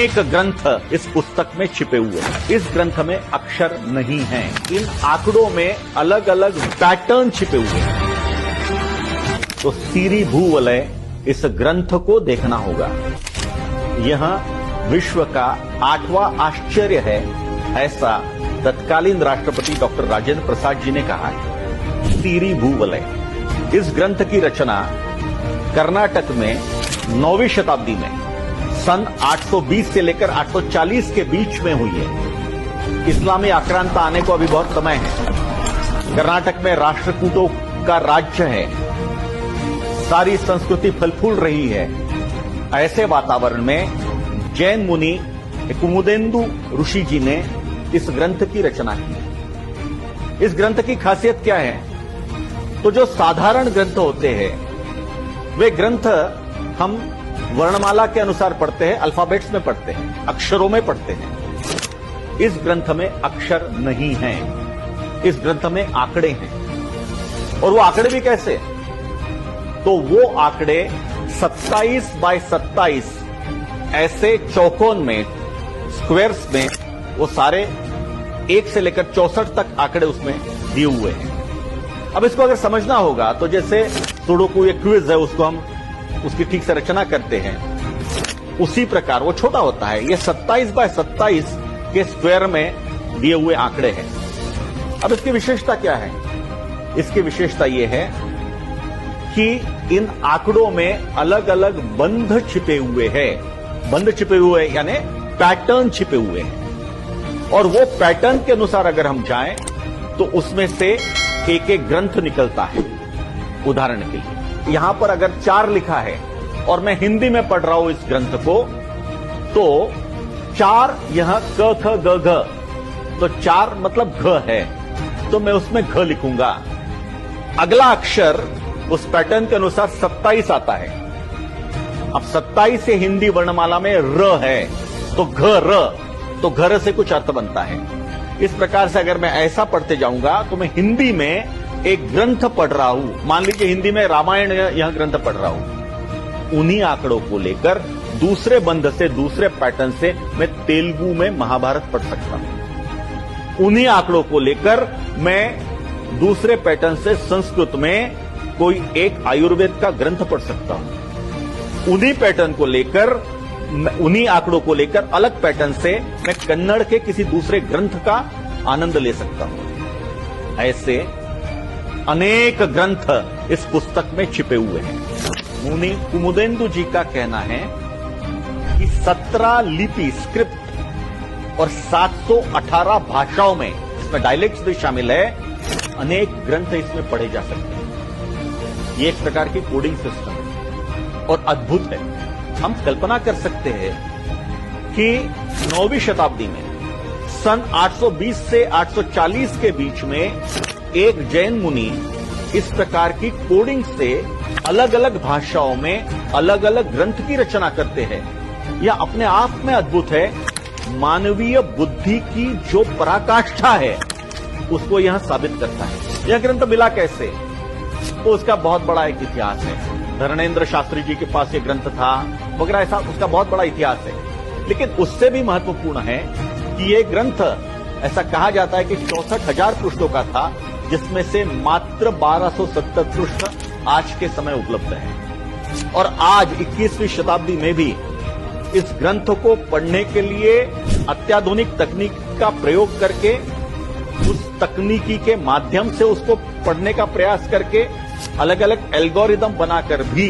अनेक ग्रंथ इस पुस्तक में छिपे हुए हैं। इस ग्रंथ में अक्षर नहीं हैं। इन आंकड़ों में अलग अलग पैटर्न छिपे हुए हैं। तो सीरी भूवलय इस ग्रंथ को देखना होगा। यह विश्व का 8वां आश्चर्य है, ऐसा तत्कालीन राष्ट्रपति डॉक्टर राजेंद्र प्रसाद जी ने कहा है। सीरी भूवलय इस ग्रंथ की रचना कर्नाटक में 9वीं शताब्दी में सन 820 से लेकर 840 के बीच में हुई है। इस्लामी आक्रांता आने को अभी बहुत समय है। कर्नाटक में राष्ट्रकूटों का राज्य है। सारी संस्कृति फल फूल रही है। ऐसे वातावरण में जैन मुनि कुमुदेंदु ऋषि जी ने इस ग्रंथ की रचना की। इस ग्रंथ की खासियत क्या है? तो जो साधारण ग्रंथ होते हैं वे ग्रंथ हम वर्णमाला के अनुसार पढ़ते हैं, अल्फाबेट्स में पढ़ते हैं, अक्षरों में पढ़ते हैं। इस ग्रंथ में अक्षर नहीं है। इस ग्रंथ में आंकड़े हैं। और वो आंकड़े भी कैसे? तो वो आंकड़े 27 बाय 27 ऐसे चौकोन में, स्क्वायर्स में, वो सारे 1 से लेकर 64 तक आंकड़े उसमें दिए हुए हैं। अब इसको अगर समझना होगा तो जैसे सुडोकू एक क्विज है, उसको हम उसकी ठीक से रचना करते हैं, उसी प्रकार वो छोटा होता है। ये 27 बाय 27 के स्क्वायर में दिए हुए आंकड़े हैं। अब इसकी विशेषता क्या है? इसकी विशेषता यह है कि इन आंकड़ों में अलग अलग बंध छिपे हुए हैं। बंध छिपे हुए यानी पैटर्न छिपे हुए हैं। और वो पैटर्न के अनुसार अगर हम जाएं तो उसमें से एक एक ग्रंथ निकलता है। उदाहरण के लिए यहां पर अगर 4 लिखा है और मैं हिंदी में पढ़ रहा हूं इस ग्रंथ को, तो 4 यह क ख ग घ, तो 4 मतलब घ है, तो मैं उसमें घ लिखूंगा। अगला अक्षर उस पैटर्न के अनुसार 27 आता है। अब 27 से हिंदी वर्णमाला में र है, तो घ र, तो घर से कुछ अर्थ बनता है। इस प्रकार से अगर मैं ऐसा पढ़ते जाऊंगा तो मैं हिंदी में एक ग्रंथ पढ़ रहा हूं। मान लीजिए हिंदी में रामायण यह ग्रंथ पढ़ रहा हूं। उन्हीं आंकड़ों को लेकर दूसरे बंध से, दूसरे पैटर्न से मैं तेलुगु में महाभारत पढ़ सकता हूं। उन्हीं आंकड़ों को लेकर मैं दूसरे पैटर्न से संस्कृत में कोई एक आयुर्वेद का ग्रंथ पढ़ सकता हूं। उन्हीं पैटर्न को लेकर, उन्हीं आंकड़ों को लेकर अलग पैटर्न से मैं कन्नड़ के किसी दूसरे ग्रंथ का आनंद ले सकता हूं। ऐसे अनेक ग्रंथ इस पुस्तक में छिपे हुए हैं। मुनि कुमुदेंदु जी का कहना है कि 17 लिपि, स्क्रिप्ट और 718 भाषाओं में, इसमें डायलेक्ट्स भी शामिल है, अनेक ग्रंथ इसमें पढ़े जा सकते हैं। ये एक प्रकार की कोडिंग सिस्टम है और अद्भुत है। हम कल्पना कर सकते हैं कि 9वीं शताब्दी में सन 820 से 840 के बीच में एक जैन मुनि इस प्रकार की कोडिंग से अलग अलग भाषाओं में अलग अलग ग्रंथ की रचना करते हैं। यह अपने आप में अद्भुत है। मानवीय बुद्धि की जो पराकाष्ठा है उसको यह साबित करता है। यह ग्रंथ मिला कैसे? तो उसका बहुत बड़ा एक इतिहास है। धर्मेंद्र शास्त्री जी के पास यह ग्रंथ था वगैरह, ऐसा उसका बहुत बड़ा इतिहास है। लेकिन उससे भी महत्वपूर्ण है कि यह ग्रंथ, ऐसा कहा जाता है कि 64,000 पृष्ठों का था, जिसमें से मात्र 1270 पृष्ठ आज के समय उपलब्ध है। और आज 21वीं शताब्दी में भी इस ग्रंथ को पढ़ने के लिए अत्याधुनिक तकनीक का प्रयोग करके, उस तकनीकी के माध्यम से उसको पढ़ने का प्रयास करके, अलग अलग एल्गोरिदम बनाकर भी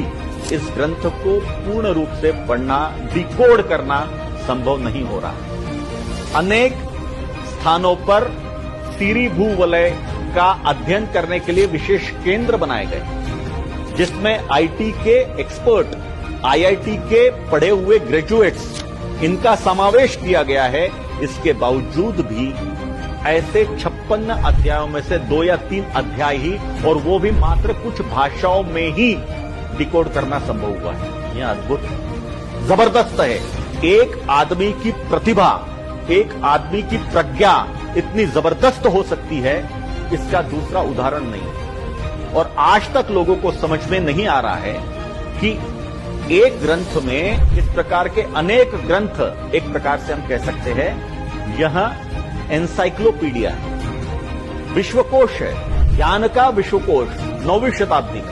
इस ग्रंथ को पूर्ण रूप से पढ़ना, डिकोड करना संभव नहीं हो रहा। अनेक स्थानों पर सीरी भूवलय का अध्ययन करने के लिए विशेष केंद्र बनाए गए, जिसमें आईटी के एक्सपर्ट, आईआईटी के पढ़े हुए ग्रेजुएट्स, इनका समावेश किया गया है। इसके बावजूद भी ऐसे 56 अध्यायों में से 2 या 3 अध्याय ही, और वो भी मात्र कुछ भाषाओं में ही डिकोड करना संभव हुआ है। यह अद्भुत, जबरदस्त है। एक आदमी की प्रतिभा, एक आदमी की प्रज्ञा इतनी जबरदस्त हो सकती है, इसका दूसरा उदाहरण नहीं है। और आज तक लोगों को समझ में नहीं आ रहा है कि एक ग्रंथ में इस प्रकार के अनेक ग्रंथ, एक प्रकार से हम कह सकते हैं यह एनसाइक्लोपीडिया है, विश्वकोश है, ज्ञान का विश्वकोश 9वीं शताब्दी में।